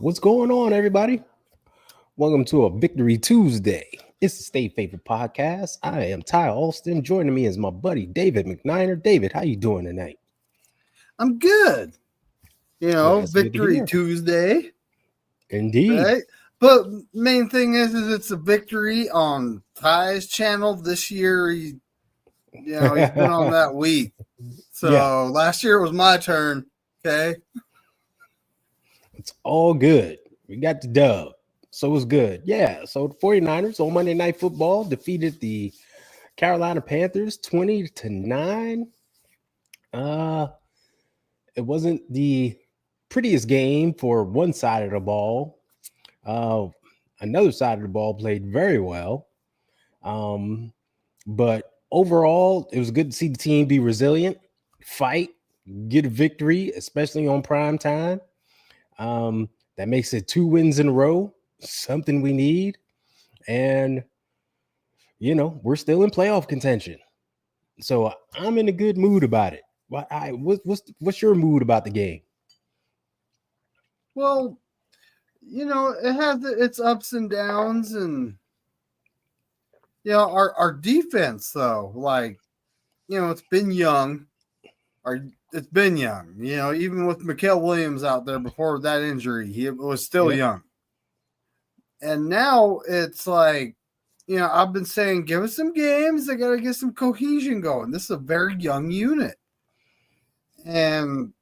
What's going on, everybody? Welcome to a Victory Tuesday. It's the State Favorite Podcast. I am Ty Alston. Joining me is my buddy David McNiner. David, how you doing tonight? I'm good. Well, that's good to Victory hear. Tuesday, Indeed. right? But main thing is it's a victory on Ty's channel this year. He's been on that week. So Yeah. last year it was my turn. Okay. It's all good. We got the dub. So it's good. Yeah. So the 49ers on Monday Night Football defeated the Carolina Panthers 20-9. It wasn't the prettiest game for one side of the ball. Another side of the ball played very well. But overall, it was good to see the team be resilient, fight, get a victory, especially on prime time. That makes it 2 wins in a row, something we need. And, we're still in playoff contention. So I'm in a good mood about it. What's your mood about the game? Well, it has its ups and downs, and our defense though, it's been young. It's been young. Even with Mikael Williams out there before that injury, he was still young. And now it's like, I've been saying, give us some games. They got to get some cohesion going. This is a very young unit. And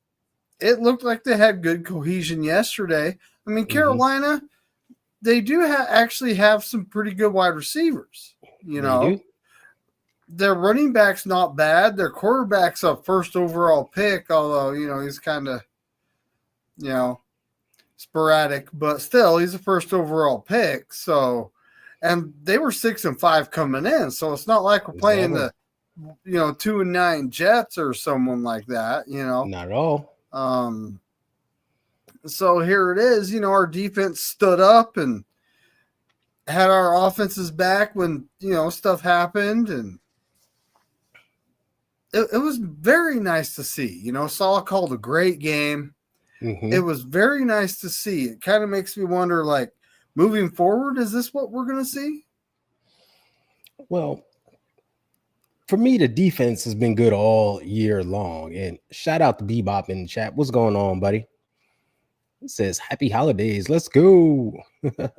it looked like they had good cohesion yesterday. I mean, Carolina, they do actually have some pretty good wide receivers. They do. Their running back's not bad. Their quarterback's a first overall pick, although, he's kind of, sporadic, but still he's a first overall pick. So, and they were 6-5 coming in. So it's not like we're playing the 2-9 Jets or someone like that, Not at all. So here it is, our defense stood up and had our offenses back when, stuff happened, and it was very nice to see. Salah called a great game. It was very nice to see. It kind of makes me wonder, moving forward, is this what we're going to see? Well, for me, the defense has been good all year long. And shout out to Bebop in the chat. What's going on, buddy? It says, happy holidays. Let's go. Rico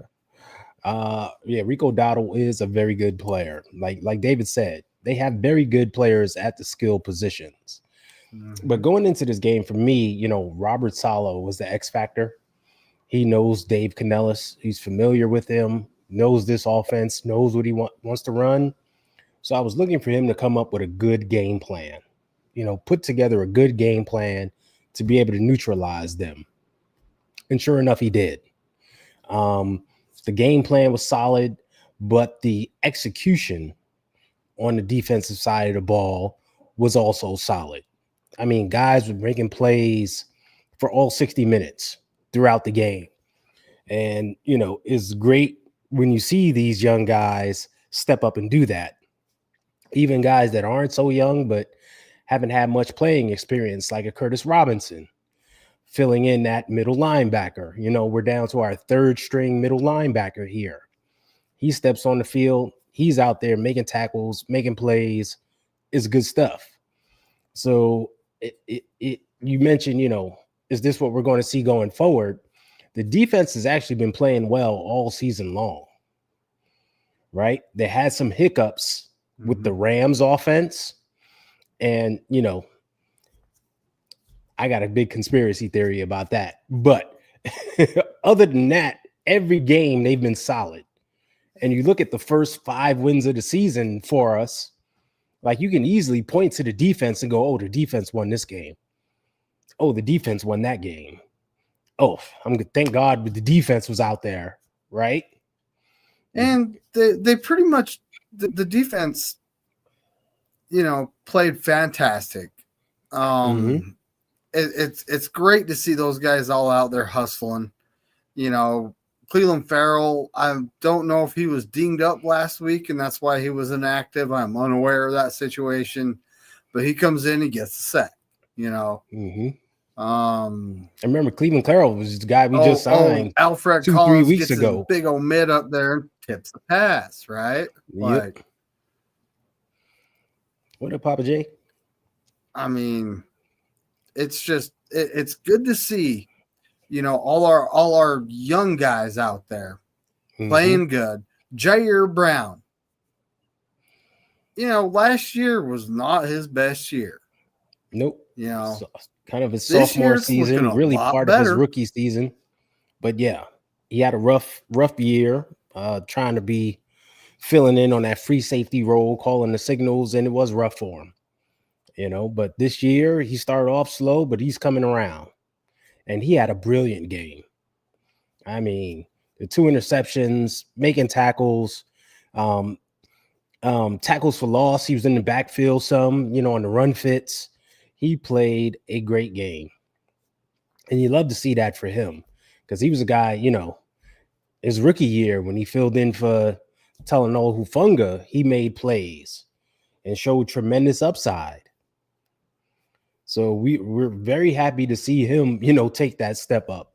Dowdle is a very good player. Like David said, they have very good players at the skill positions. But going into this game, for me, Robert Saleh was the X factor. He knows Dave Canellis. He's familiar with him, knows this offense, knows what he wants to run. So I was looking for him to come up with a good game plan, put together a good game plan to be able to neutralize them. And sure enough, he did. The game plan was solid, but the execution on the defensive side of the ball was also solid. I mean, guys were making plays for all 60 minutes throughout the game. And, it's great when you see these young guys step up and do that. Even guys that aren't so young but haven't had much playing experience, like a Curtis Robinson, filling in that middle linebacker. We're down to our third string middle linebacker here. He steps on the field. He's out there making tackles, making plays. It's good stuff. So you mentioned, is this what we're going to see going forward? The defense has actually been playing well all season long, right? They had some hiccups with the Rams offense. And, I got a big conspiracy theory about that. But other than that, every game they've been solid. And you look at the first 5 wins of the season for us, you can easily point to the defense and go, oh, the defense won this game. Oh, the defense won that game. Oh, thank God the defense was out there, right? And they pretty much, the defense, played fantastic. It's great to see those guys all out there hustling. Cleveland Farrell, I don't know if he was dinged up last week and that's why he was inactive. I'm unaware of that situation, but he comes in, he gets the sack. Um, I remember Cleveland Carroll was the guy we just signed Alfred 2-3 Collins weeks gets his ago. big old mitt up there and tips the pass, right? Yep. Like, What up, Papa J? I mean, it's just it's good to see, all our young guys out there playing good. Jair Brown, last year was not his best year. Nope. So, kind of his sophomore season, really part of his rookie season. But yeah, he had a rough year, trying to be filling in on that free safety role, calling the signals, and it was rough for him. But this year he started off slow, but he's coming around. And he had a brilliant game. I mean, the 2 interceptions, making tackles, tackles for loss. He was in the backfield some, on the run fits. He played a great game. And you love to see that for him because he was a guy, his rookie year when he filled in for Talanoa Hufanga, he made plays and showed tremendous upside. So we're very happy to see him, take that step up.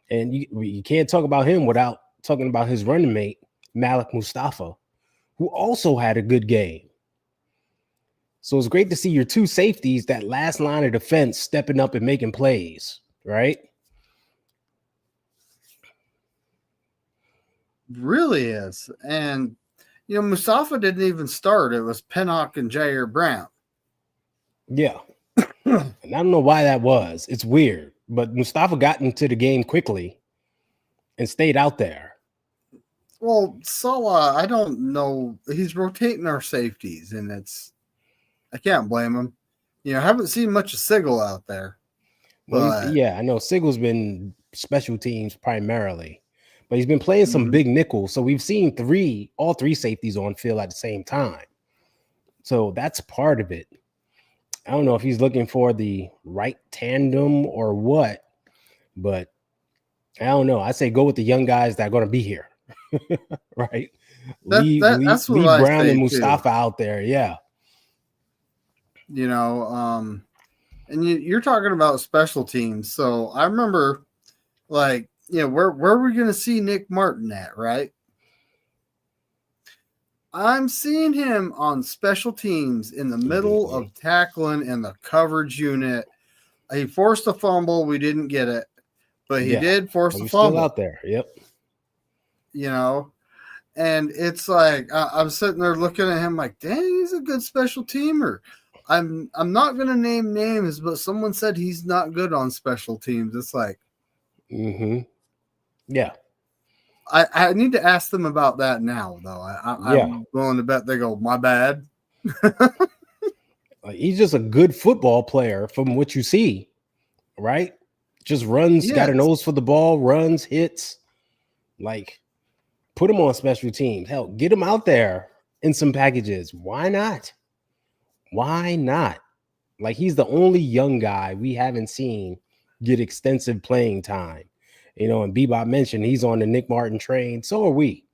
And you can't talk about him without talking about his running mate, Malik Mustafa, who also had a good game. So it's great to see your 2 safeties, that last line of defense, stepping up and making plays, right? Really is. And, Mustafa didn't even start. It was Pennock and Jair Brown. Yeah. And I don't know why that was. It's weird. But Mustafa got into the game quickly and stayed out there. Well, Salah, I don't know. He's rotating our safeties, and I can't blame him. I haven't seen much of Sigel out there. Well, I know Sigel's been special teams primarily, but he's been playing some big nickels. So we've seen all three safeties on field at the same time. So that's part of it. I don't know if he's looking for the right tandem or what, but I don't know. I say go with the young guys that are going to be here, right? Leave Brown and Mustafa out there, yeah. And you're talking about special teams. So I remember, where are we going to see Nick Martin at, right? I'm seeing him on special teams in the middle of tackling in the coverage unit. He forced a fumble. We didn't get it, but he did force a fumble. Still out there. Yep. And it's like I'm sitting there looking at him like, dang, he's a good special teamer. I'm not going to name names, but someone said he's not good on special teams. It's like, yeah. I need to ask them about that now, though. I'm willing to bet they go, my bad. He's just a good football player from what you see, right? Just runs, got a nose for the ball, runs, hits. Like, put him on special teams. Hell, get him out there in some packages. Why not? Why not? Like, he's the only young guy we haven't seen get extensive playing time. And Bebop mentioned he's on the Nick Martin train. So are we.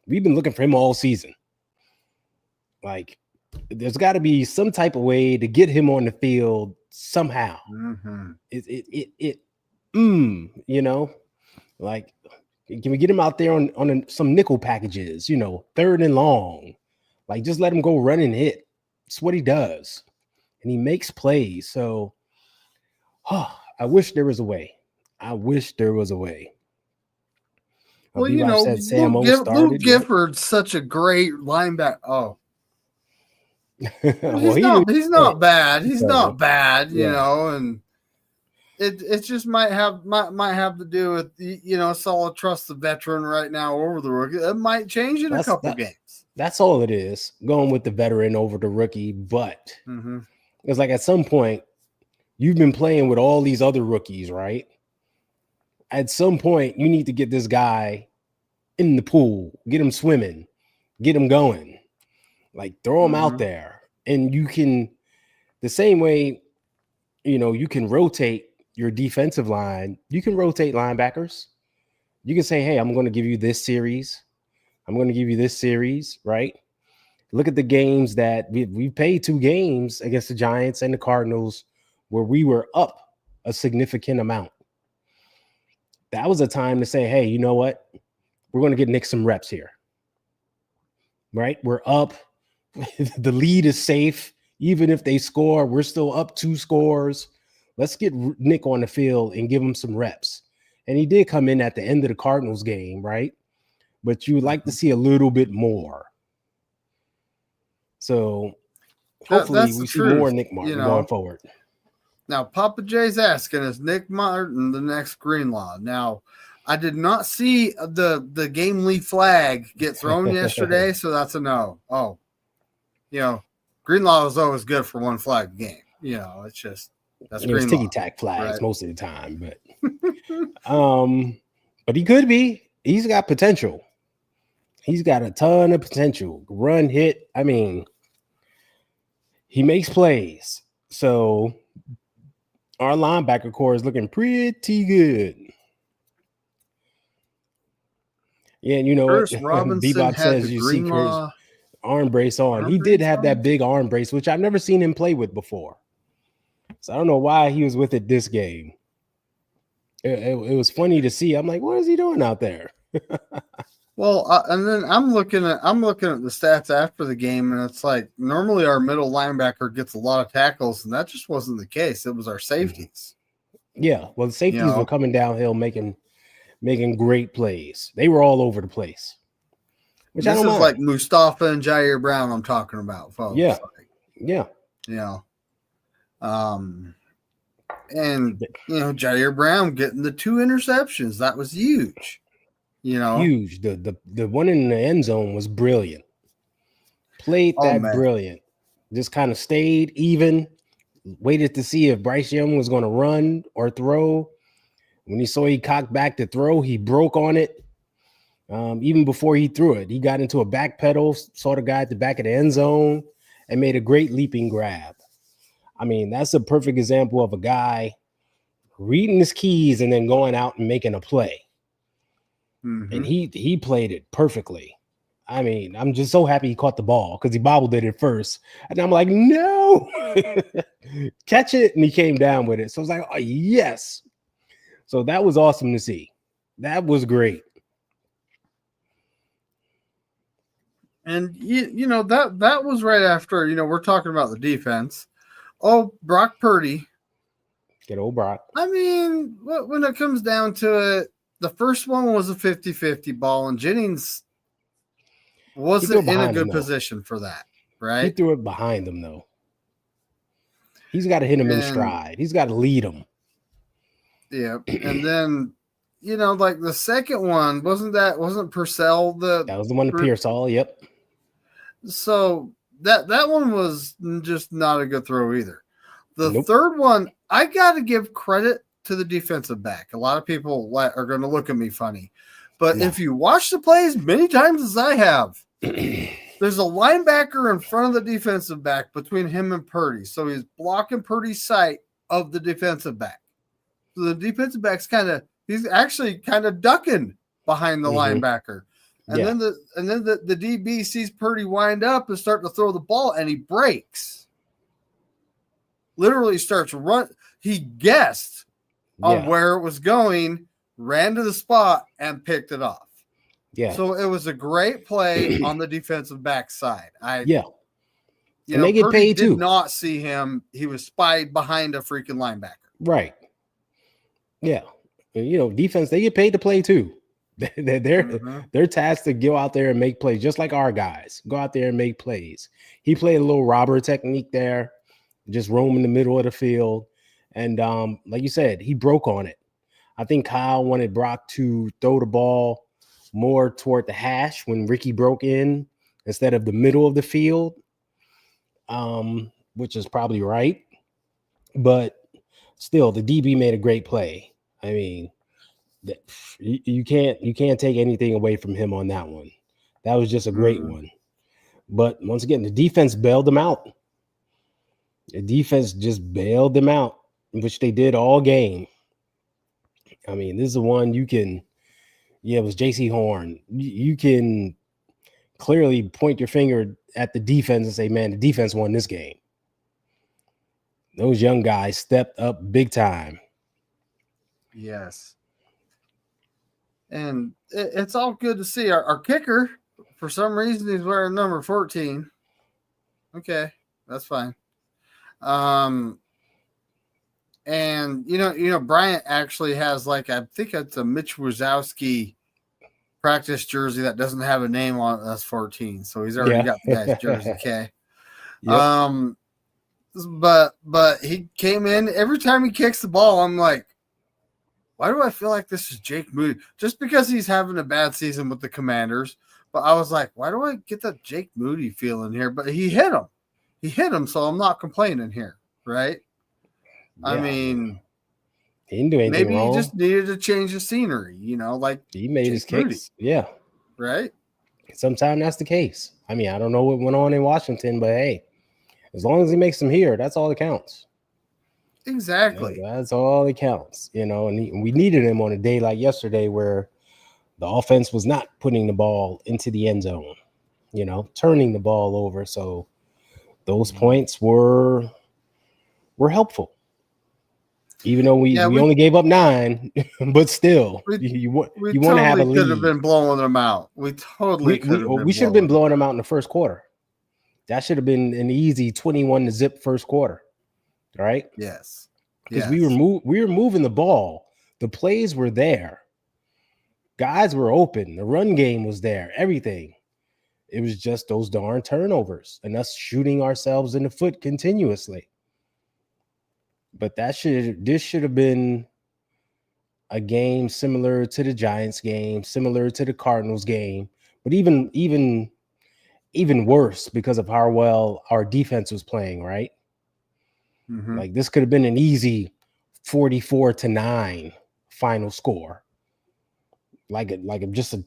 We've been looking for him all season. Like, there's got to be some type of way to get him on the field somehow. Like, can we get him out there on some nickel packages, 3rd and long? Like, just let him go run and hit. It's what he does. And he makes plays. So, I wish there was a way. Well, Luke Gifford's such a great linebacker. Oh. He's not bad. He's not bad, and it just might have to do with Salah trusts the veteran right now over the rookie. It might change in a couple games. That's all it is, going with the veteran over the rookie. But it's like at some point you've been playing with all these other rookies, right? At some point you need to get this guy in the pool, get him swimming, get him going, like throw him out there. And you can, the same way, you can rotate your defensive line. You can rotate linebackers. You can say, hey, I'm going to give you this series. Right? Look at the games that we played 2 games against the Giants and the Cardinals where we were up a significant amount. That was a time to say, hey, you know what? We're going to get Nick some reps here. Right? We're up. The lead is safe. Even if they score, we're still up 2 scores. Let's get Nick on the field and give him some reps. And he did come in at the end of the Cardinals game, right? But you would like to see a little bit more. So hopefully we see more Nick Martin going forward. Now, Papa J's asking, is Nick Martin the next Greenlaw? Now, I did not see the game leaf flag get thrown yesterday, so that's a no. Oh, Greenlaw is always good for one flag game. It's just that's Greenlaw. It's ticky-tack flags most of the time, but he could be. He's got potential. He's got a ton of potential. Run, hit. I mean, he makes plays. So our linebacker core is looking pretty good. Yeah, and Bruce Robinson Bebop had says the you see Greenlaw arm brace on. He did have that big arm brace, which I've never seen him play with before. So I don't know why he was with it this game. It was funny to see. I'm like, what is he doing out there? Well, and then I'm looking at the stats after the game, and it's like normally our middle linebacker gets a lot of tackles, and that just wasn't the case. It was our safeties. Yeah, well, the safeties were coming downhill, making great plays. They were all over the place. Which this is mind. Like Mustafa and Jair Brown I'm talking about, folks. Yeah. And Jair Brown getting the 2 interceptions. That was huge. Huge. The one in the end zone was brilliant. Played brilliant. Just kind of stayed even. Waited to see if Bryce Young was going to run or throw. When he saw he cocked back to throw, he broke on it. Even before he threw it, he got into a back pedal, saw the guy at the back of the end zone, and made a great leaping grab. I mean, that's a perfect example of a guy reading his keys and then going out and making a play. Mm-hmm. And he played it perfectly. I mean, I'm just so happy he caught the ball because he bobbled it at first. And I'm like, no, catch it. And he came down with it. So I was like, oh, yes. So that was awesome to see. That was great. And, that was right after, we're talking about the defense. Oh, Brock Purdy. Good old Brock. I mean, when it comes down to it, the first one was a 50-50 ball, and Jennings wasn't in a good position for that, right? He threw it behind him, though. He's got to hit him in stride. He's got to lead him. Yeah, and then, like the second one, wasn't Purcell that was the one to Pearsall, yep. So that one was just not a good throw either. The third one, I got to give credit to the defensive back. A lot of people are going to look at me funny. But if you watch the plays many times as I have, there's a linebacker in front of the defensive back between him and Purdy. So he's blocking Purdy's sight of the defensive back. So the defensive back's he's actually kind of ducking behind the linebacker. And then the DB sees Purdy wind up and start to throw the ball, and he breaks. Literally starts run. He guessed on where it was going, ran to the spot, and picked it off. Yeah. So it was a great play on the defensive back side. And they get paid too. Did not see him. He was spied behind a freaking linebacker. Right. Yeah. And, defense, they get paid to play too. They're tasked to go out there and make plays, just like our guys. Go out there and make plays. He played a little robber technique there, just roam in the middle of the field. And like you said, he broke on it. I think Kyle wanted Brock to throw the ball more toward the hash when Ricky broke in instead of the middle of the field, which is probably right. But still, the DB made a great play. I mean, you can't take anything away from him on that one. That was just a great one. But once again, the defense bailed them out. The defense just bailed them out, which they did all game. I mean, this is the one you can, it was JC Horn. You can clearly point your finger at the defense and say, man, the defense won this game. Those young guys stepped up big time. Yes. And it's all good to see. Our kicker, for some reason, he's wearing number 14. Okay, that's fine. And Bryant actually has like, I think it's a Mitch Wazowski practice jersey that doesn't have a name on it. That's 14. So he's already got the guy's jersey. Okay. Yep. But he came in every time he kicks the ball. I'm like, why do I feel like this is Jake Moody? Just because he's having a bad season with the Commanders. But I was like, why do I get that Jake Moody feeling here? But he hit him. He hit him, so I'm not complaining here, right? Yeah, I mean, he didn't do anything maybe wrong. he just needed to change the scenery, like he made Jake his kicks. Moody, yeah. right? Sometimes that's the case. I mean, I don't know what went on in Washington, but hey, as long as he makes them here, that's all that counts. Exactly. That's all that counts, and we needed him on a day like yesterday where the offense was not putting the ball into the end zone, turning the ball over. So those points were helpful. Even though we only gave up 9, but still, you want to have a lead. We could have been blowing them out. We totally could have been. We should have been blowing them out in the first quarter. That should have been an easy 21-0 first quarter, right? Yes, because we were moving the ball. The plays were there. Guys were open. The run game was there. Everything. It was just those darn turnovers and us shooting ourselves in the foot continuously. But this should have been a game similar to the Giants game, similar to the Cardinals game, but even worse because of how well our defense was playing, right? Mm-hmm. Like this could have been an easy 44-9 final score. Like just a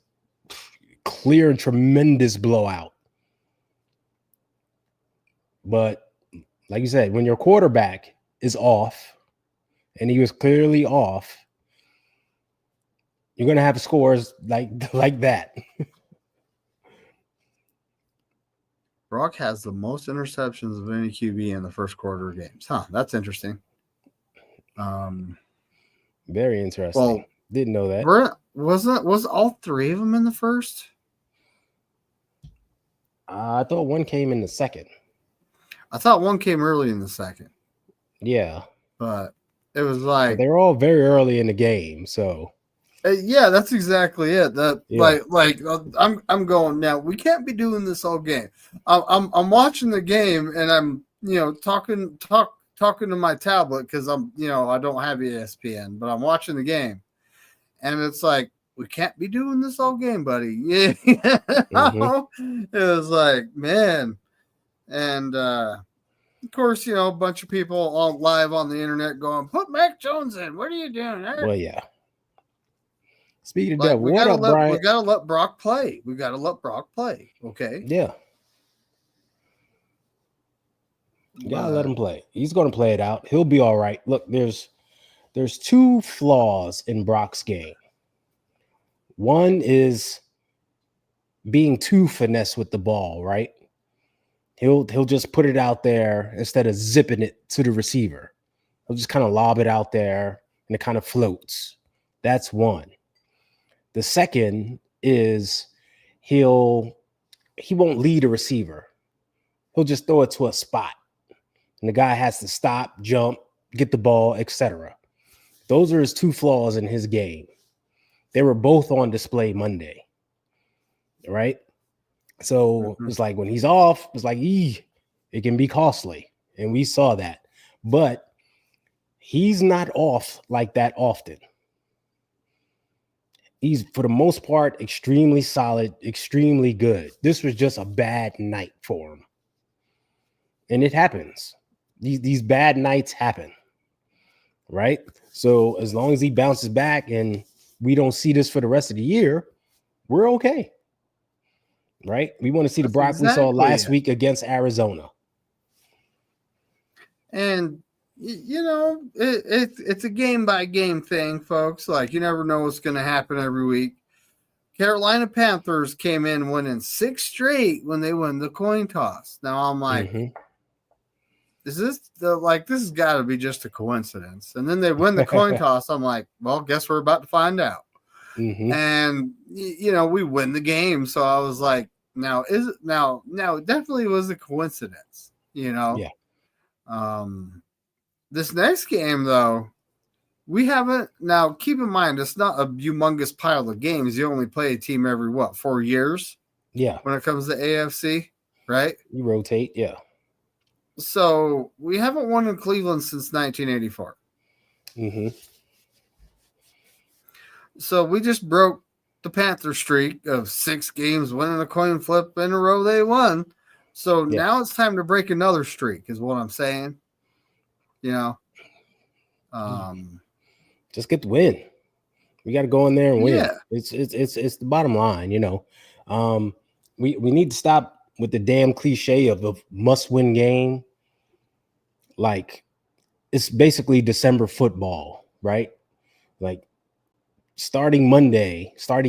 clear and tremendous blowout. But like you said, when your quarterback is off, and he was clearly off, you're going to have scores like that. Brock has the most interceptions of any QB in the first quarter of games. Huh, that's interesting. Very interesting. Well, didn't know that. Was all 3 of them in the first? I thought one came in the second. I thought one came early in the second. Yeah. But it was like they were all very early in the game, so yeah, that's exactly it. I'm going now. We can't be doing this all game. I'm watching the game and I'm talking to my tablet because I'm I don't have ESPN, but I'm watching the game, and it's like we can't be doing this all game, buddy. Yeah, mm-hmm. It was like man, and of course a bunch of people all live on the internet going, "Put Mac Jones in. What are you doing?" Well, yeah. Speaking of that, we gotta let Brock play. We gotta let Brock play. Okay. Yeah. You gotta let him play. He's gonna play it out. He'll be all right. Look, there's 2 flaws in Brock's game. One is being too finesse with the ball, right? He'll just put it out there instead of zipping it to the receiver. He'll just kind of lob it out there and it kind of floats. That's one. The second is he won't lead a receiver. He'll just throw it to a spot. And the guy has to stop, jump, get the ball, etc. Those are his 2 flaws in his game. They were both on display Monday. Right? So it's like when he's off, it's like, it can be costly. And we saw that. But he's not off like that often. He's, for the most part, extremely solid, extremely good. This was just a bad night for him. And it happens. These bad nights happen. Right? So as long as he bounces back and we don't see this for the rest of the year, we're okay. Right? We want to see the Brock we saw last week against Arizona. And it's a game by game thing, folks. Like you never know what's going to happen every week. Carolina Panthers came in winning 6 straight when they won the coin toss. Now I'm like, is this this has got to be just a coincidence? And then they win the coin toss. I'm like, well, guess we're about to find out. Mm-hmm. And we win the game. So I was like, now it definitely was a coincidence, Yeah. This next game though, we haven't. Now keep in mind, it's not a humongous pile of games. You only play a team every 4 years? Yeah. When it comes to AFC, right? You rotate, yeah. So we haven't won in Cleveland since 1984. Mm-hmm. So we just broke the Panther streak of 6 games winning a coin flip in a row they won. So now it's time to break another streak, is what I'm saying. Just get the win. We got to go in there and win. Yeah. It's the bottom line, We need to stop with the damn cliche of a must-win game. Like, it's basically December football, right? Like, starting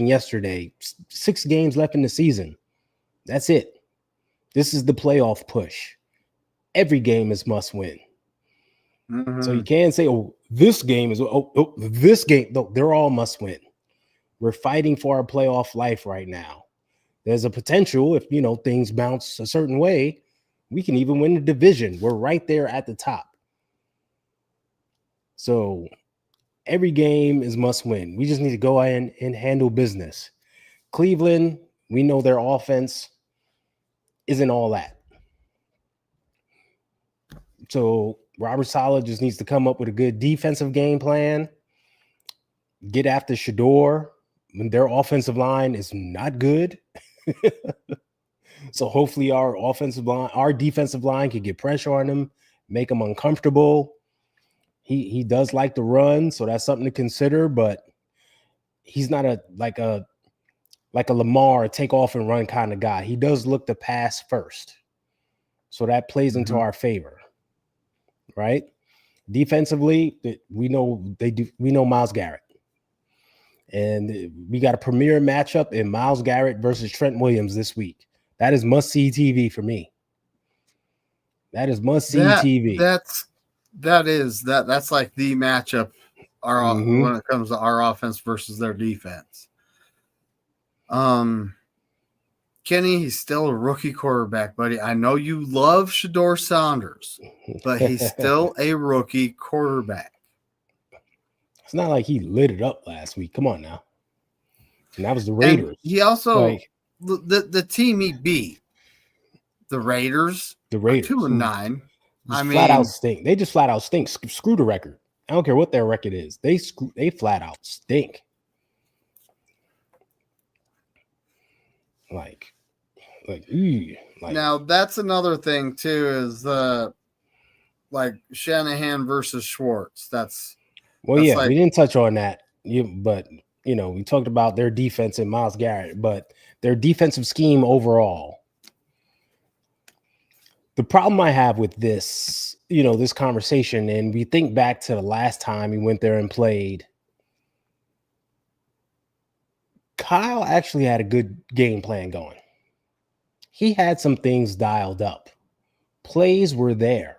yesterday, 6 games left in the season. That's it. This is the playoff push. Every game is must-win. Mm-hmm. So you can't say, this game is, this game. No, they're all must-win. We're fighting for our playoff life right now. There's a potential, if things bounce a certain way, we can even win the division. We're right there at the top. So every game is must win. We just need to go in and handle business. Cleveland, we know their offense isn't all that. So Robert Saleh just needs to come up with a good defensive game plan, get after Shador when their offensive line is not good. So hopefully our defensive line can get pressure on him, make him uncomfortable. He does like to run, so that's something to consider, but he's not like a Lamar take off and run kind of guy. He does look to pass first. So that plays into our favor. Right? Defensively, we know Myles Garrett. And we got a premier matchup in Myles Garrett versus Trent Williams this week. That is must-see TV for me. That is must-see TV. That's like the matchup when it comes to our offense versus their defense. Kenny, he's still a rookie quarterback, buddy. I know you love Shador Saunders, but he's still a rookie quarterback. It's not like he lit it up last week. Come on now. And that was the Raiders. And he also the team he beat, the Raiders. 2-9. Flat out stink. They just flat out stink. Screw the record. I don't care what their record is. They flat out stink. Like now that's another thing too, is like Shanahan versus Schwartz. We didn't touch on that. But we talked about their defense and Myles Garrett, but their defensive scheme overall. The problem I have with this, this conversation, and we think back to the last time he went there and played, Kyle actually had a good game plan going. He had some things dialed up. Plays were there.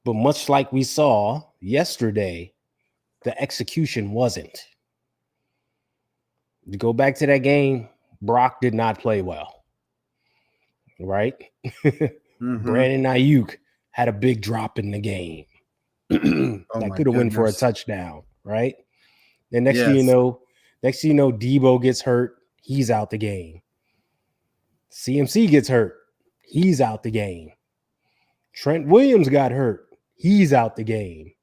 But much like we saw yesterday, the execution wasn't. To go back to that game, Brock did not play well. Right? Brandon Ayuk had a big drop in the game. That could have went for a touchdown, right? Then next thing you know, Debo gets hurt, he's out the game. CMC gets hurt, he's out the game. Trent Williams got hurt, he's out the game.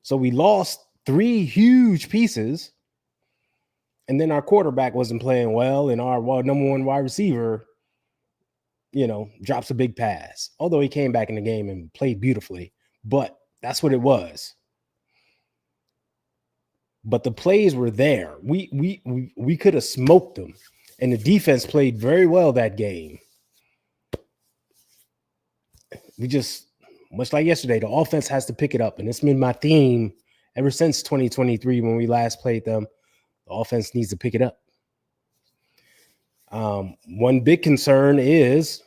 So we lost 3 huge pieces. And then our quarterback wasn't playing well, and our number 1 wide receiver, drops a big pass. Although he came back in the game and played beautifully, but that's what it was. But the plays were there. We could have smoked them, and the defense played very well that game. We just, much like yesterday, the offense has to pick it up, and it's been my theme ever since 2023 when we last played them. The offense needs to pick it up. One big concern is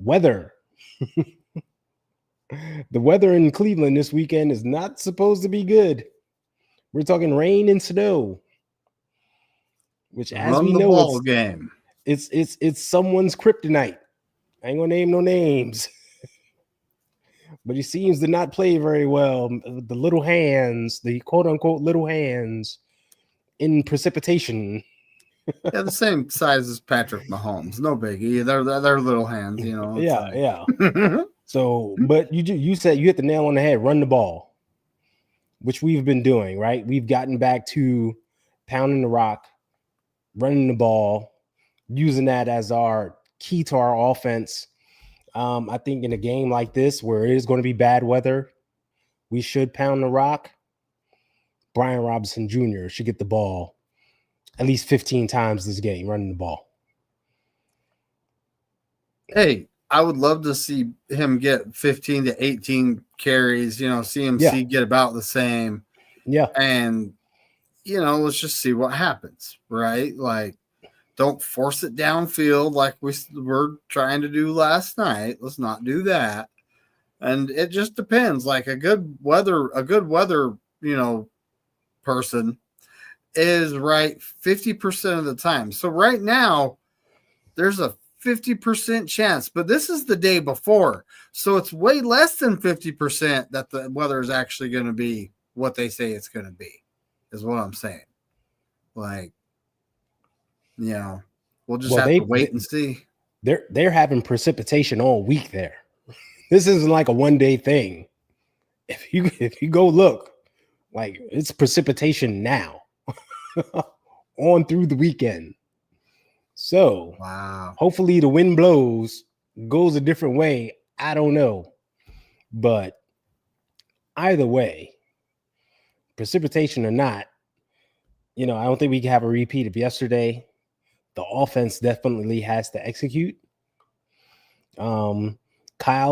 Weather. The weather in Cleveland this weekend is not supposed to be good. We're talking rain and snow, which, as Run we the know, ball game. it's someone's kryptonite. I ain't gonna name no names, but he seems to not play very well. The little hands, the quote unquote little hands, in precipitation. Yeah, the same size as Patrick Mahomes. No biggie. They're little hands, you know. It's Yeah, like yeah. So, but you said you hit the nail on the head. Run the ball, which we've been doing, right? We've gotten back to pounding the rock, running the ball, using that as our key to our offense. I think in a game like this, where it is going to be bad weather, we should pound the rock. Brian Robinson Jr. should get the ball at least 15 times this game running the ball. hey, I would love to see him get 15 to 18 carries, you know, CMC get about the same. Yeah. And, you know, let's just see what happens, right? Like, don't force it downfield like we were trying to do last night. Let's not do that. And it just depends. Like a good weather, you know, person is right 50% of the time. So right now, there's a 50% chance, but this is the day before. So it's way less than 50% that the weather is actually going to be what they say it's going to be, is what I'm saying. Like, you know, we'll just have to wait and see. They're having precipitation all week there. This isn't like a one-day thing. If you go look, like it's precipitation now on through the weekend. So wow. Hopefully the wind blows, goes a different way. I don't know. But either way, precipitation or not, you know, I don't think we can have a repeat of yesterday. The offense definitely has to execute. Kyle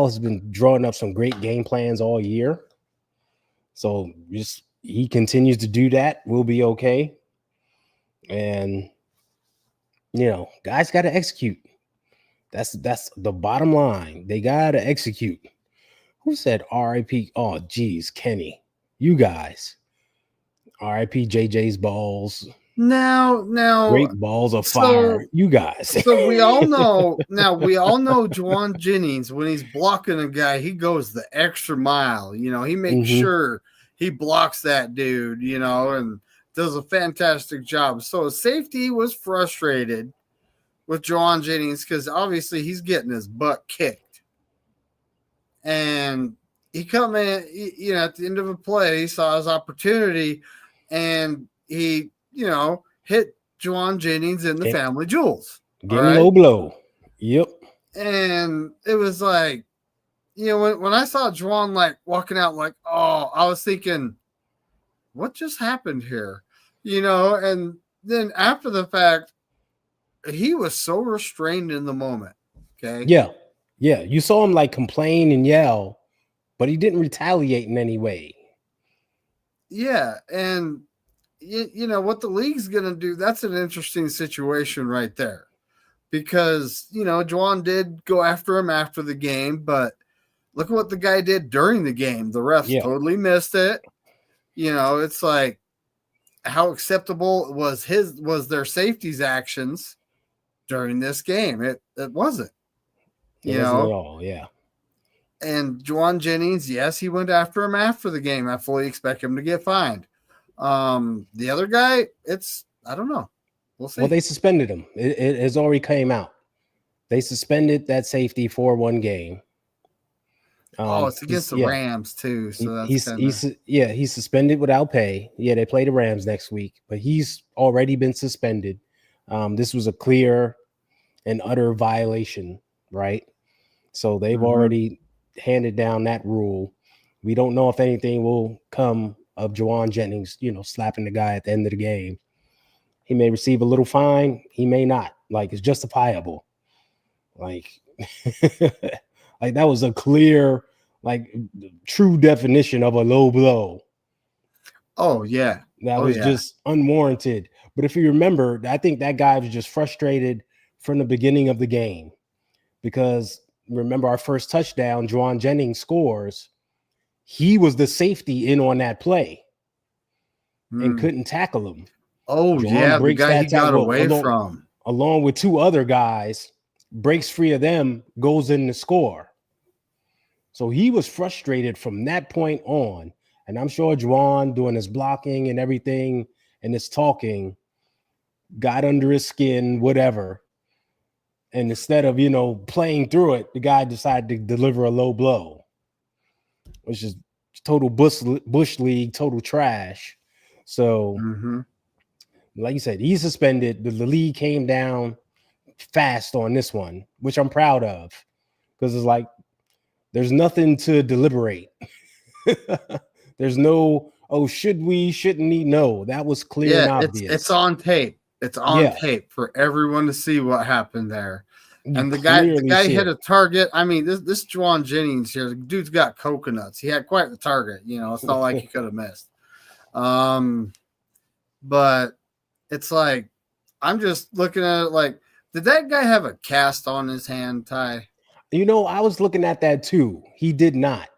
has been drawing up some great game plans all year. So just he continues to do that, we'll be okay. And you know, guys got to execute. That's the bottom line. They got to execute. Who said RIP? Oh, geez, Kenny. You guys. RIP JJ's balls. Now, Great balls of fire. You guys. So we all know Juwan Jennings, when he's blocking a guy, he goes the extra mile. You know, he makes sure he blocks that dude, you know, and does a fantastic job. So safety was frustrated with Juwan Jennings because obviously he's getting his butt kicked. And he come in, you know, at the end of a play, he saw his opportunity and he, you know, hit Juwan Jennings in the family jewels. Getting low blow. Yep. And it was like, you know, when I saw Juwan like walking out, like, oh, I was thinking, what just happened here? You know, and then after the fact, he was so restrained in the moment. Okay. Yeah. Yeah. You saw him like complain and yell, but he didn't retaliate in any way. Yeah. And you know what the league's going to do, that's an interesting situation right there, because, you know, Juwan did go after him after the game, but look at what the guy did during the game. The refs totally missed it. You know, it's like, how acceptable was their safety's actions during this game? It wasn't. It wasn't at all, yeah. And Juwan Jennings, yes, he went after him after the game. I fully expect him to get fined. The other guy, I don't know. We'll see. Well, they suspended him. It has already came out. They suspended that safety for one game. It's against the Rams too. So that's he's suspended without pay. Yeah, they play the Rams next week, but he's already been suspended. This was a clear and utter violation, right? So they've already handed down that rule. We don't know if anything will come of Juwan Jennings, you know, slapping the guy at the end of the game. He may receive a little fine. He may not. Like, it's justifiable. Like, like that was a clear, like, true definition of a low blow. Oh, yeah. That was just unwarranted. But if you remember, I think that guy was just frustrated from the beginning of the game because remember our first touchdown, Juwan Jennings scores. He was the safety in on that play and couldn't tackle him. Oh, Juwan the breaks guy he that got tackle away from. along with two other guys, breaks free of them, goes in to score. So he was frustrated from that point on. And I'm sure Juwan, doing his blocking and everything and his talking, got under his skin, whatever. And instead of, playing through it, the guy decided to deliver a low blow, which is total bush league, total trash. So, like you said, he's suspended. The league came down fast on this one, which I'm proud of, because it's like there's nothing to deliberate. There's no, should we, shouldn't we? No, that was clear and obvious. It's on tape. It's on tape for everyone to see what happened there. And the guy hit a target. I mean, this Juwan Jennings here, the dude's got coconuts. He had quite the target. It's not like he could have missed. But it's like, I'm just looking at it like, did that guy have a cast on his hand, Ty? I was looking at that too. He did not.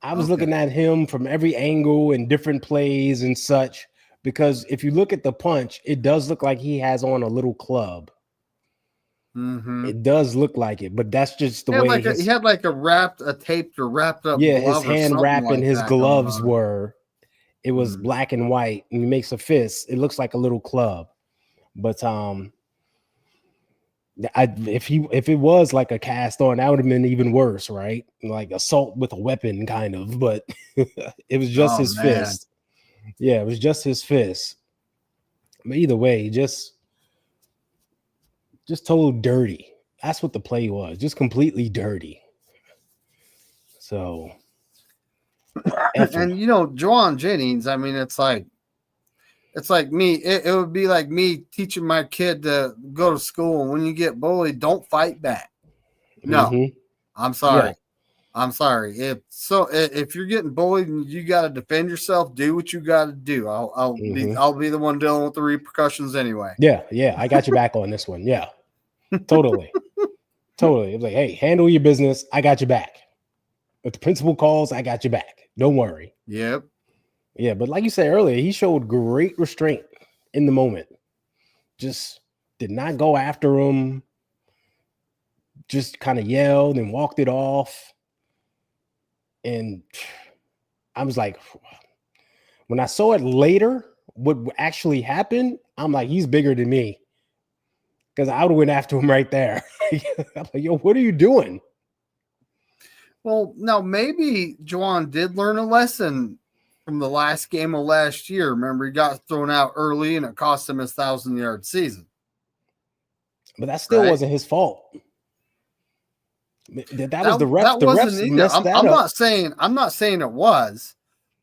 I was looking at him from every angle and different plays and such, because if you look at the punch, it does look like he has on a little club. It does look like it, but that's just the way he had like a taped or wrapped up. Yeah, his hand wrap and his gloves were. It was black and white, and he makes a fist. It looks like a little club, but if it was like a cast on, that would have been even worse, right? Like assault with a weapon, kind of. But it was just his fist. Yeah, it was just his fist. But either way, just total dirty. That's what the play was. Just completely dirty. So, and Juwan Jennings, I mean, it's like me. It would be like me teaching my kid to go to school, and when you get bullied, don't fight back. No, I'm sorry. Yeah. I'm sorry. If you're getting bullied and you got to defend yourself, do what you got to do. I'll be the one dealing with the repercussions anyway. Yeah. I got your back on this one. Yeah, totally. It's like, hey, handle your business. I got your back. If the principal calls, I got your back. Don't worry. Yep. Yeah, but like you said earlier, he showed great restraint in the moment. Just did not go after him. Just kind of yelled and walked it off. And I was like, when I saw it later, what actually happened, I'm like, he's bigger than me. Because I would have went after him right there. I'm like, yo, what are you doing? Well, now maybe Juwan did learn a lesson from the last game of last year. Remember, he got thrown out early and it cost him his 1,000-yard season. But that still wasn't his fault. That was the refs. The refs messed that up. I'm not saying it was,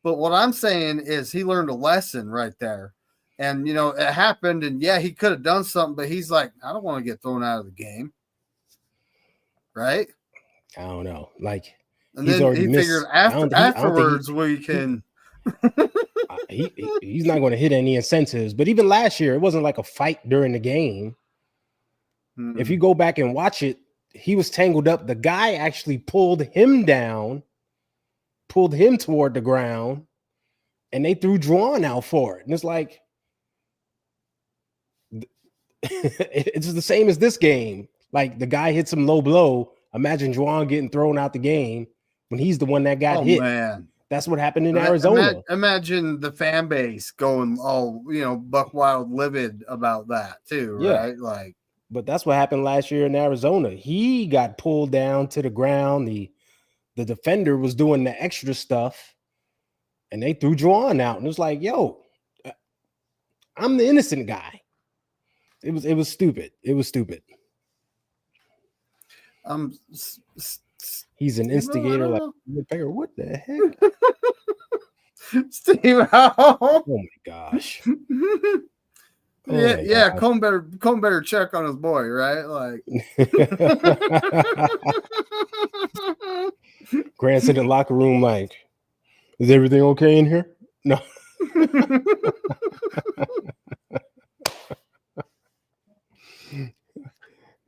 but what I'm saying is he learned a lesson right there. And, it happened, and he could have done something, but he's like, I don't want to get thrown out of the game. Right? I don't know. Like, and then he figured afterwards we can. He's not going to hit any incentives. But even last year, it wasn't like a fight during the game. If you go back and watch it, he was tangled up. The guy actually pulled him down, pulled him toward the ground, and they threw Juwan out for it. And it's like, it's the same as this game. Like, the guy hits him low blow. Imagine Juwan getting thrown out the game when he's the one that got hit. Man. That's what happened in Arizona. Imagine the fan base going all, buck wild livid about that too, right? Like, but that's what happened last year in Arizona. He got pulled down to the ground. The defender was doing the extra stuff, and they threw Juwan out. And it was like, yo, I'm the innocent guy. It was stupid. It was stupid. He's an instigator. Like, what the heck? Steve, oh my gosh. Yeah. Cone better check on his boy, right? Like, Grant's in the locker room, like, is everything okay in here? No.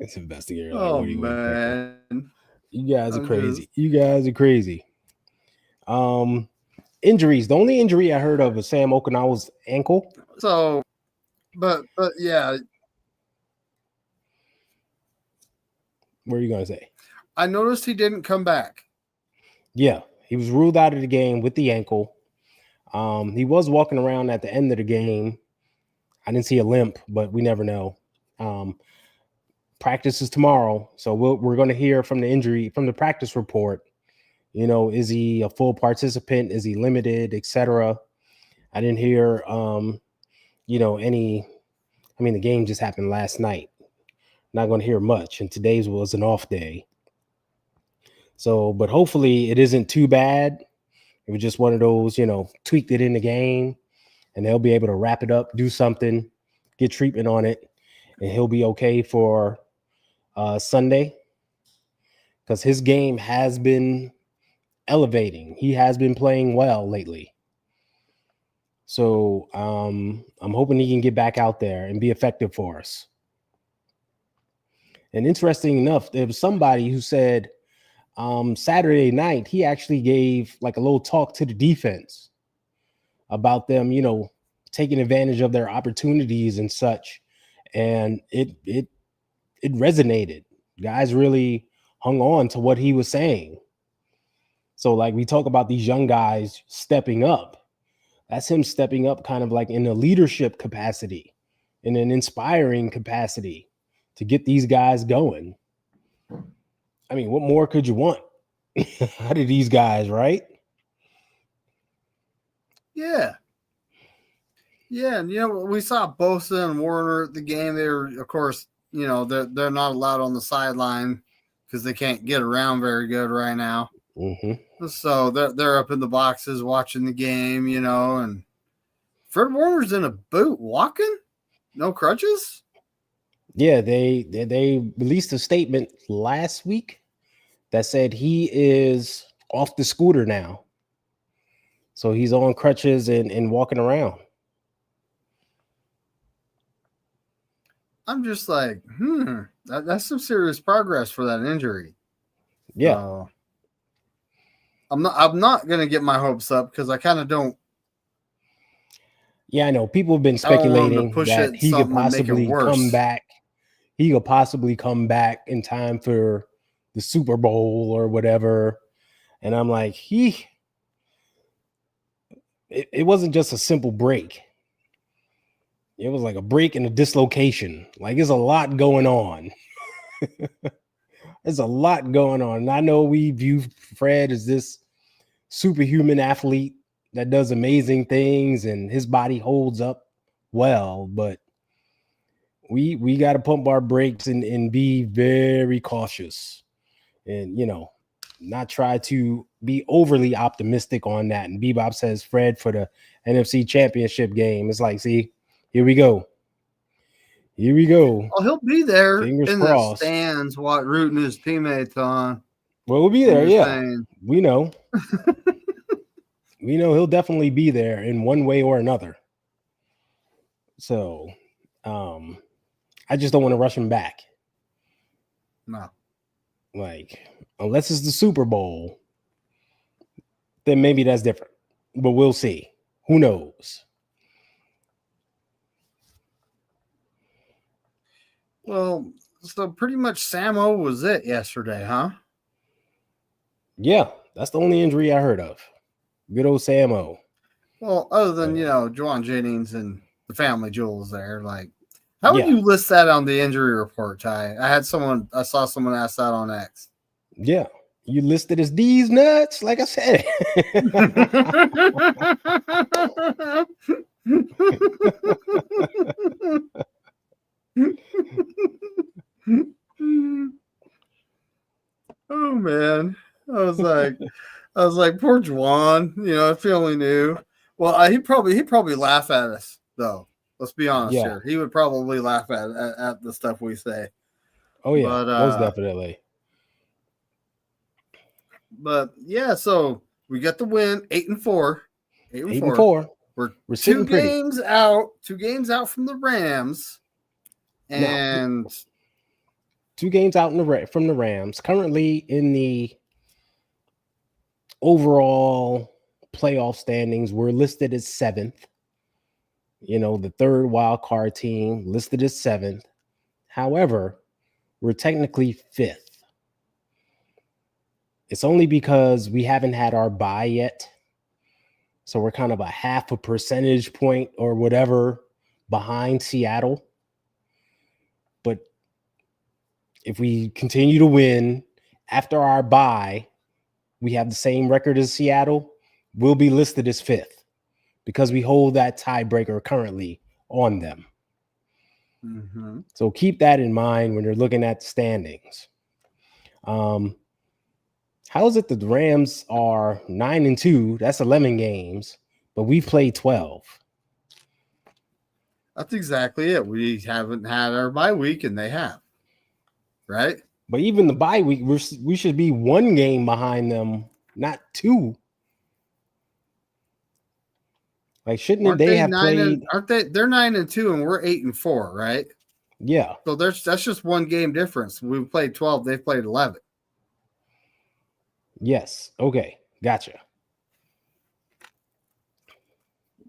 It's investigator. Like, Oh what do you expect? man, You guys are I'm crazy. just You guys are crazy. Injuries. The only injury I heard of was Sam Okinawa's ankle. so. But yeah, What are you gonna say? I noticed he didn't come back. Yeah, he was ruled out of the game with the ankle. He was walking around at the end of the game. I didn't see a limp, but we never know. Practice is tomorrow, so we're going to hear from the practice report. You know, is he a full participant? Is he limited, etc.? I didn't hear, any. I mean, the game just happened last night. Not going to hear much, and today's was an off day. So, but hopefully it isn't too bad. It was just one of those, tweaked it in the game, and they'll be able to wrap it up, do something, get treatment on it, and he'll be okay for Sunday, because his game has been elevating. He has been playing well lately. So I'm hoping he can get back out there and be effective for us. And interesting enough, there was somebody who said Saturday night he actually gave like a little talk to the defense about them, taking advantage of their opportunities and such. And it resonated. Guys really hung on to what he was saying. So like we talk about these young guys stepping up. That's him stepping up kind of like in a leadership capacity, in an inspiring capacity to get these guys going. I mean, what more could you want out of these guys, right? Yeah. Yeah, and we saw Bosa and Warner at the game. They were, of course, they're not allowed on the sideline because they can't get around very good right now. Mm-hmm. So they're up in the boxes watching the game, and Fred Warner's in a boot walking, no crutches. Yeah, they released a statement last week that said he is off the scooter now. So he's on crutches and walking around. I'm just like, that's some serious progress for that injury. Yeah. So I'm not gonna get my hopes up because I kind of don't. Yeah, I know. People have been I don't want him to speculating push that it he could something and make it possibly come worse. back. He could possibly come back in time for the Super Bowl or whatever. And I'm like, it wasn't just a simple break. It was like a break and a dislocation. Like, there's a lot going on. There's a lot going on. And I know we view Fred as this superhuman athlete that does amazing things and his body holds up well, but we got to pump our brakes and be very cautious and not try to be overly optimistic on that. And Bebop says Fred for the NFC Championship game. It's like, see, here we go. Oh, he'll be there Fingers in the crossed. stands, rooting his teammates on. Well, we'll be there. Yeah, saying. we know. We know he'll definitely be there in one way or another. So, I just don't want to rush him back. No. Like, unless it's the Super Bowl, then maybe that's different. But we'll see. Who knows? Well, so pretty much Samo was it yesterday, huh? Yeah, that's the only injury I heard of. Good old Samo. Well, other than, Juwan Jennings and the family jewels there, like, how would you list that on the injury report, Ty? I saw someone ask that on X. Yeah, you listed as D's nuts, like I said. Oh man, I was like, poor Juwan. If he only knew. Well, he'd probably laugh at us though. Let's be honest here. He would probably laugh at the stuff we say. Oh yeah, most definitely. But yeah, so we got the win, 8-4. 8-4. We're two games out from the Rams, and 2 games out from the Rams. Currently in the overall playoff standings, we're listed as 7th. The third wild card team listed as 7th. However, we're technically 5th. It's only because we haven't had our bye yet. So we're kind of a half a percentage point or whatever behind Seattle. But if we continue to win after our bye, we have the same record as Seattle, we'll be listed as 5th because we hold that tiebreaker currently on them. Mm-hmm. So keep that in mind when you're looking at the standings. How is it that the Rams are 9-2? That's 11 games, but we've played 12. That's exactly it. We haven't had our bye week, and they have. Right? But even the bye week, we should be 1 game behind them, not 2. Like, shouldn't they have played? Aren't they? They're 9-2, and we're 8-4, right? Yeah. So that's just 1 game difference. We've played 12. They've played 11. Yes. Okay. Gotcha.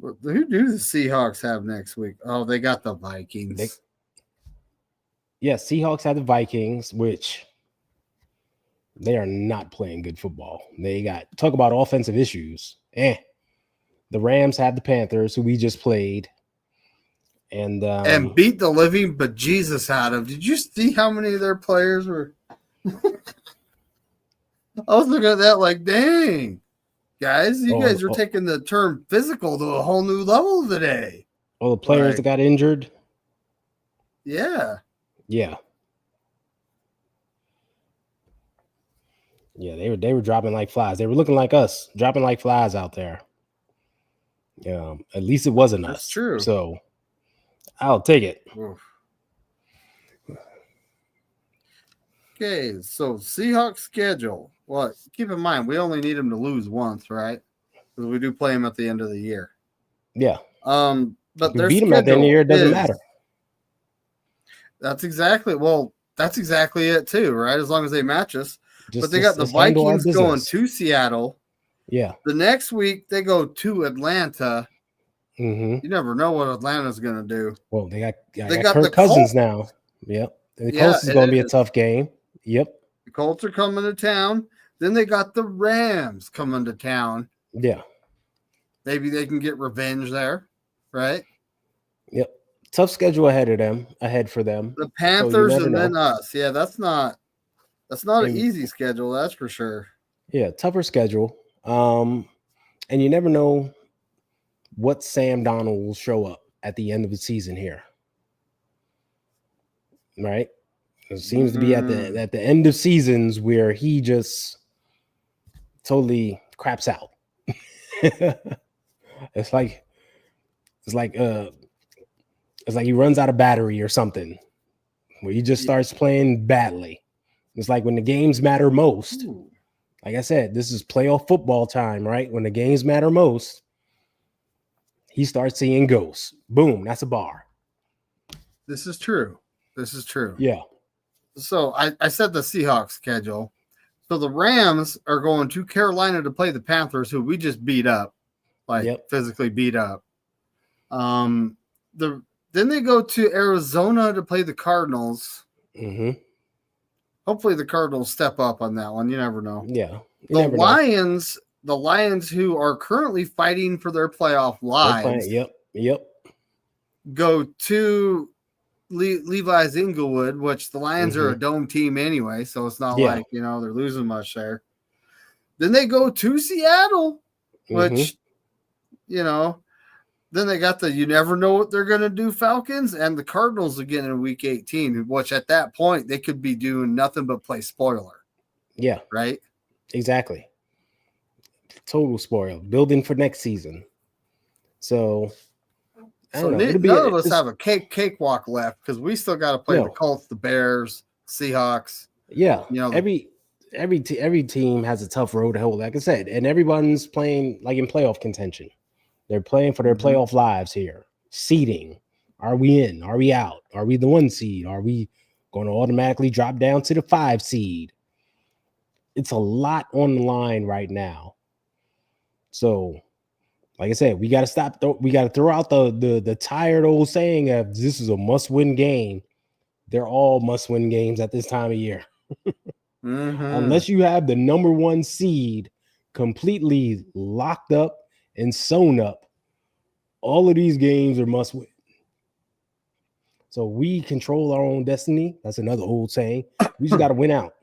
Who do the Seahawks have next week? Oh, they got the Vikings. Yes, Seahawks have the Vikings, which they are not playing good football. They talk about offensive issues. The Rams have the Panthers, who we just played. And beat the living bejesus out of. Did you see how many of their players were? I was looking at that like, dang, guys, you guys are taking the term physical to a whole new level today. All the players that got injured? Yeah. Yeah. Yeah, they were dropping like flies. They were looking like us, dropping like flies out there. Yeah, at least it wasn't us. That's true. So I'll take it. Oof. Okay, so Seahawks schedule. Well, keep in mind, we only need them to lose once, right? Because we do play them at the end of the year. Yeah. But their beat them at the end of the year, it doesn't matter. That's exactly it too, right? As long as they match us. But they got the Vikings going to Seattle. Yeah. The next week they go to Atlanta. Mm-hmm. You never know what Atlanta's going to do. Well, they got Kirk Cousins now. Yep. And the Colts is going to be a tough game. Yep. The Colts are coming to town. Then they got the Rams coming to town. Yeah. Maybe they can get revenge there, right? Yep. Tough schedule ahead for them. The Panthers and then us. Yeah, that's not an easy schedule, that's for sure. Yeah, tougher schedule. And you never know what Sam Darnold will show up at the end of the season here. Right? It seems to be at the end of seasons where he just totally craps out. It's like he runs out of battery or something, where he just starts playing badly. It's like when the games matter most. Ooh. Like I said, this is playoff football time, right? When the games matter most, he starts seeing ghosts. Boom, that's a bar. This is true. Yeah. So I said the Seahawks schedule. So the Rams are going to Carolina to play the Panthers, who we just beat up, physically beat up. Then they go to Arizona to play the Cardinals. Mm-hmm. Hopefully the Cardinals step up on that one. You never know. Yeah. The Lions, who are currently fighting for their playoff lives, Yep. go to Levi's Inglewood, which the Lions are a dome team anyway, so it's not like, they're losing much there. Then they go to Seattle, which, then they got you never know what they're going to do Falcons, and the Cardinals again in week 18, which at that point they could be doing nothing but play spoiler. Yeah. Right? Exactly. Total spoil. Building for next season. So none of us have a cakewalk left because we still got to play the Colts, the Bears, Seahawks. Yeah. Every team has a tough road to hold, like I said, and everyone's playing like in playoff contention. They're playing for their playoff lives here. Seeding. Are we in? Are we out? Are we the 1 seed? Are we going to automatically drop down to the 5 seed. It's a lot on the line right now. So, like I said, we got to stop. We got to throw out the tired old saying of this is a must-win game. They're all must-win games at this time of year. Unless you have the number 1 seed completely locked up and sewn up, all of these games are must-win. So we control our own destiny. That's another old saying. We just got to win out.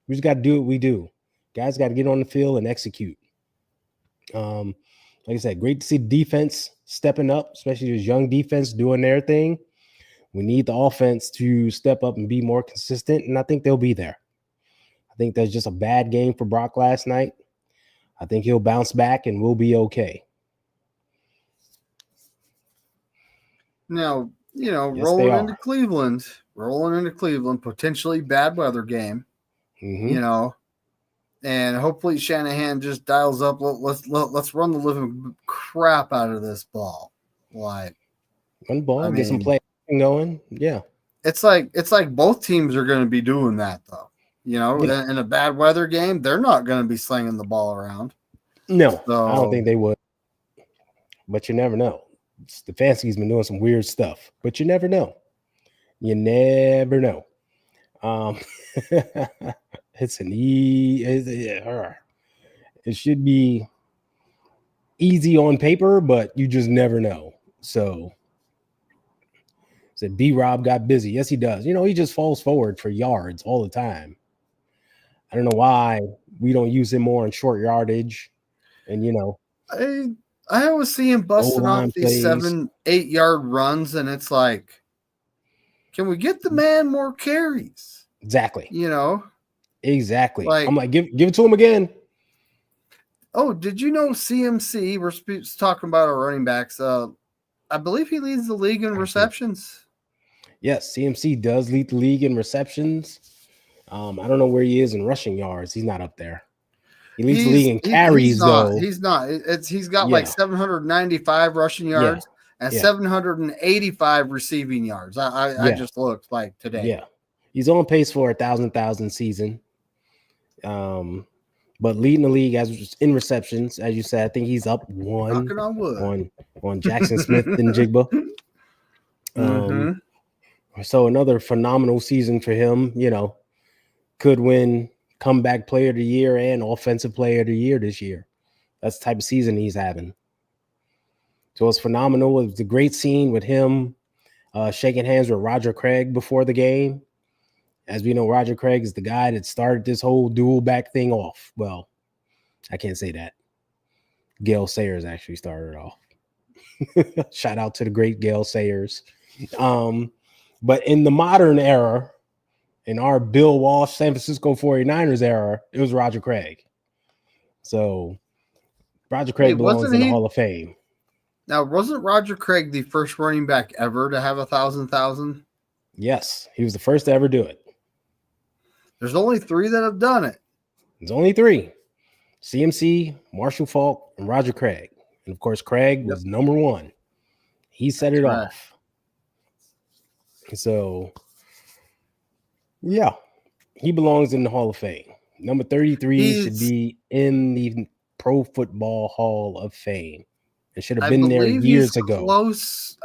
We just got to do what we do. Guys got to get on the field and execute. Like I said, great to see the defense stepping up, especially this young defense doing their thing. We need the offense to step up and be more consistent, and I think they'll be there. I think that's just a bad game for Brock last night. I think he'll bounce back and we'll be okay. Now, Yes, rolling into Cleveland, potentially bad weather game, and hopefully Shanahan just dials up. Let's run the living crap out of this ball. Like, run the ball, get some play going. Yeah. It's like both teams are going to be doing that though. In a bad weather game, they're not going to be slinging the ball around. No, so, I don't think they would. But you never know. Stefanski's been doing some weird stuff, but you never know. You never know. It's an it should be easy on paper, but you just never know. So B-Rob got busy. Yes, he does. He just falls forward for yards all the time. I don't know why we don't use him more in short yardage. And I always see him busting off these 7-8 yard runs, and it's like, can we get the man more carries? Exactly. Exactly. Like, I'm like, give it to him again. Oh, did you know CMC? We're talking about our running backs. I believe he leads the league in receptions. Yes, CMC does lead the league in receptions. I don't know where he is in rushing yards. He's not up there. He leads the league in carries, though. He's not. He's got like 795 rushing yards and 785 receiving yards. I just looked like today. Yeah, he's on pace for 1,000 season. But leading the league in receptions, as you said, I think he's up one on Jackson Smith and Jigba. So another phenomenal season for him. Could win comeback player of the year and offensive player of the year this year. That's the type of season he's having. So it's phenomenal. It was a great scene with him shaking hands with Roger Craig before the game. As we know, Roger Craig is the guy that started this whole dual back thing off. Well, I can't say that. Gale Sayers actually started it off. Shout out to the great Gale Sayers. But in the modern era, in our Bill Walsh, San Francisco 49ers era, it was Roger Craig. So Roger Craig belongs in the Hall of Fame. Now, wasn't Roger Craig the first running back ever to have 1,000? Yes, he was the first to ever do it. There's only 3 that have done it. There's only 3. CMC, Marshall Faulk, and Roger Craig. And, of course, Craig was number 1. He set it off. So, yeah, he belongs in the Hall of Fame. Number 33 should be in the Pro Football Hall of Fame. It should have been there years ago.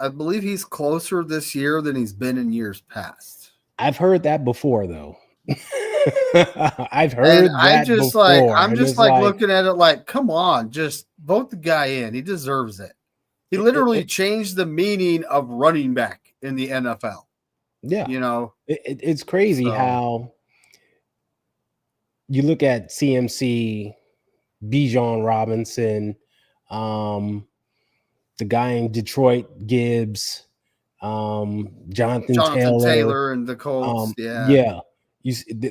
I believe he's closer this year than he's been in years past. I've heard that before, though. I've heard that before. I'm just looking at it like, come on, just vote the guy in. He deserves it. He literally changed the meaning of running back in the NFL. Yeah. It's crazy how you look at CMC, Bijan Robinson, the guy in Detroit, Gibbs, Jonathan Taylor and the Colts.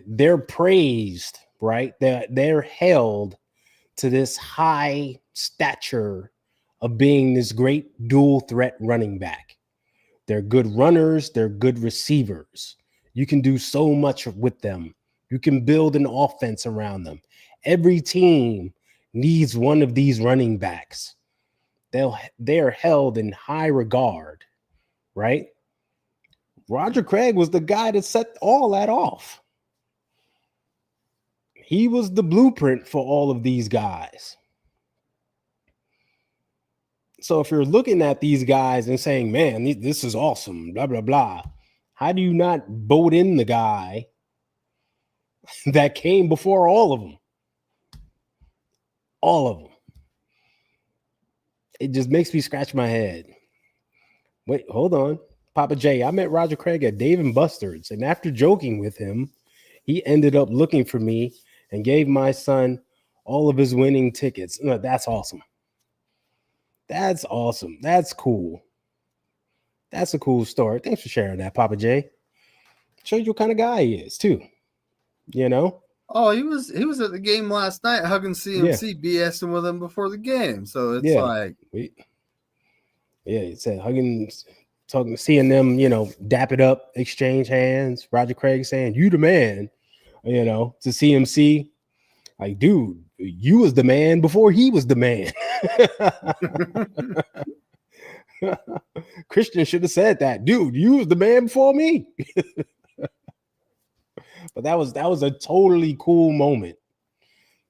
They're praised, right? They're held to this high stature of being this great dual threat running back. They're good runners. They're good receivers. You can do so much with them. You can build an offense around them. Every team needs one of these running backs. They're held in high regard, right? Roger Craig was the guy that set all that off. He was the blueprint for all of these guys. So if you're looking at these guys and saying, man, this is awesome, blah, blah, blah, how do you not vote in the guy that came before all of them? All of them. It just makes me scratch my head. Wait, hold on. Papa J, I met Roger Craig at Dave & Buster's, and after joking with him, he ended up looking for me and gave my son all of his winning tickets. No, that's awesome. That's awesome. That's cool. That's a cool story. Thanks for sharing that, Papa J. Shows you what kind of guy he is, too. You know? Oh, he was at the game last night hugging CMC, BSing with him before the game. So it's like... he said hugging, talking, seeing them, dap it up, exchange hands. Roger Craig saying, you the man, to CMC. Like, dude, you was the man before he was the man. Christian should have said that. Dude, you was the man before me. But that was a totally cool moment.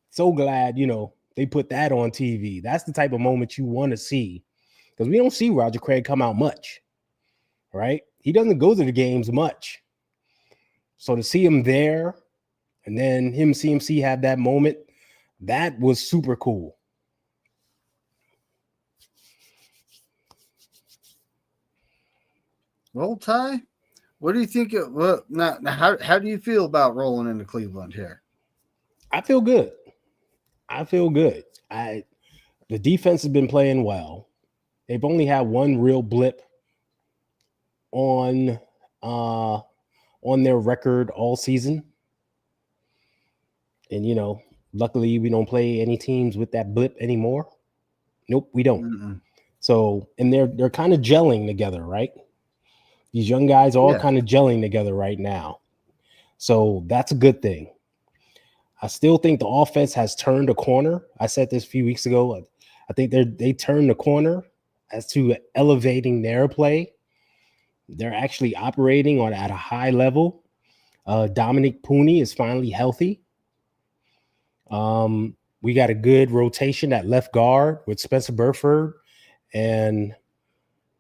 So glad, they put that on TV. That's the type of moment you want to see. Because we don't see Roger Craig come out much. Right? He doesn't go to the games much. So to see him there and then him CMC have that moment, that was super cool. Well, Ty, what do you think? How do you feel about rolling into Cleveland here? I feel good. The defense has been playing well. They've only had one real blip on their record all season. And, luckily we don't play any teams with that blip anymore. Nope, we don't. Mm-mm. So, and they're kind of gelling together, right? These young guys are all kind of gelling together right now. So that's a good thing. I still think the offense has turned a corner. I said this a few weeks ago. I think they turned the corner as to elevating their play. They're actually operating at a high level. Dominic Pooney is finally healthy. We got a good rotation at left guard with Spencer Burford and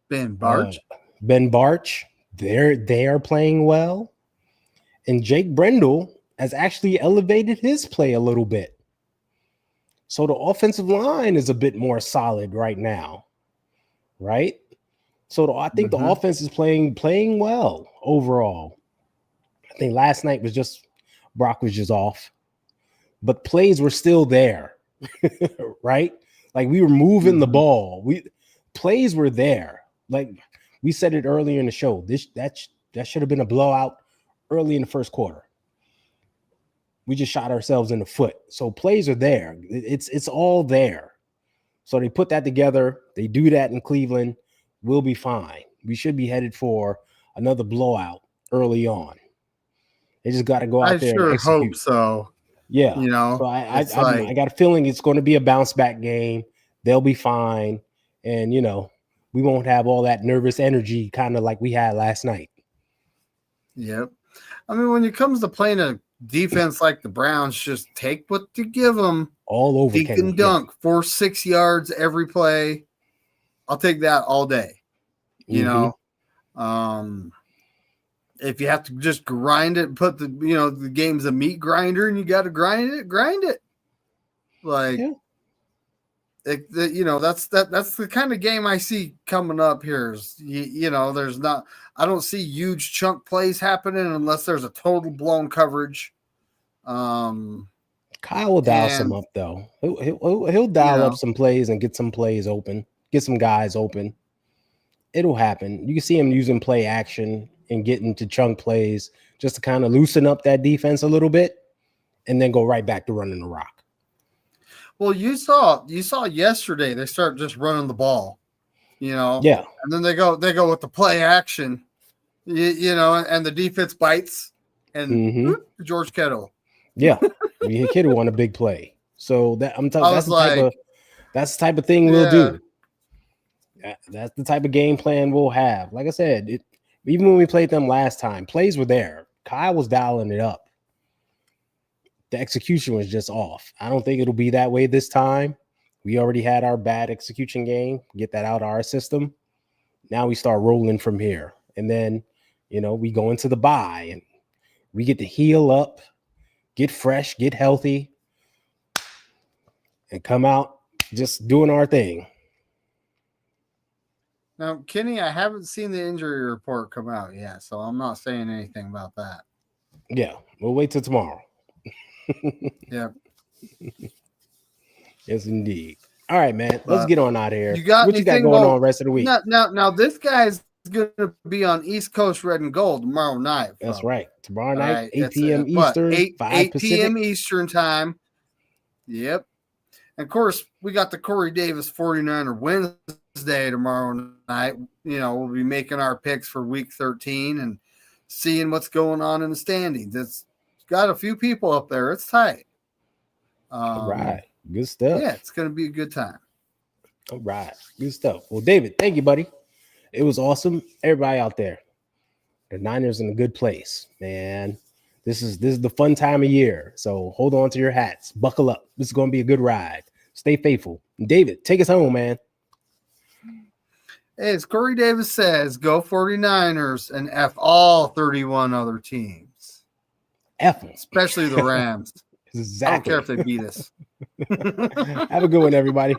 Ben Barch. They are playing well. And Jake Brendel has actually elevated his play a little bit. So the offensive line is a bit more solid right now. Right? So I think the offense is playing well overall. I think last night Brock was just off. But plays were still there. Right? Like we were moving the ball. Plays were there. Like we said it earlier in the show. That should have been a blowout early in the first quarter. We just shot ourselves in the foot. So plays are there. It's all there. So they put that together. They do that in Cleveland. We'll be fine. We should be headed for another blowout early on. They just got to go out there and execute. I sure hope so. Yeah. So I got a feeling it's going to be a bounce back game. They'll be fine. And, we won't have all that nervous energy kind of like we had last night. Yep. I mean, when it comes to playing a defense like the Browns, just take what you give them. All over. Dink and dunk, 4-6 yards every play. I'll take that all day. If you have to just grind it, put the game's a meat grinder and you got to grind it. Like, that's the kind of game I see coming up here. I don't see huge chunk plays happening unless there's a total blown coverage. Kyle will dial some up though. He'll dial up some plays and get some plays open, get some guys open. It'll happen. You can see him using play action and getting to chunk plays just to kind of loosen up that defense a little bit and then go right back to running the rock. Well, you saw yesterday they start just running the ball, and then they go with the play action, and the defense bites and George Kittle. Yeah, Kittle won a big play. So that I'm telling you, that's the type of thing we'll do. That's the type of game plan we'll have. Like I said, Even when we played them last time, plays were there. Kyle was dialing it up. The execution was just off. I don't think it'll be that way this time. We already had our bad execution game. Get that out of our system. Now we start rolling from here. And then, we go into the bye and we get to heal up, get fresh, get healthy, and come out just doing our thing. Now, Kenny, I haven't seen the injury report come out yet, so I'm not saying anything about that. Yeah, we'll wait till tomorrow. Yeah. Yes, indeed. All right, man. Let's get on out of here. What you got going on rest of the week? Now, this guy's going to be on East Coast Red and Gold tomorrow night. That's right. Tomorrow night, 8 p.m. Eastern, 8 p.m. Eastern time. Yep. And, of course, we got the Corey Davis 49er Wednesday tomorrow night. We'll be making our picks for Week 13 and seeing what's going on in the standings. It's got a few people up there. It's tight. All right. Good stuff. Yeah, it's going to be a good time. All right. Good stuff. Well, David, thank you, buddy. It was awesome. Everybody out there, the Niners in a good place, man. This is the fun time of year. So hold on to your hats. Buckle up. This is going to be a good ride. Stay faithful. David, take us home, man. Hey, as Corey Davis says, go 49ers and F all 31 other teams. F them. Especially the Rams. Exactly. I don't care if they beat us. Have a good one, everybody.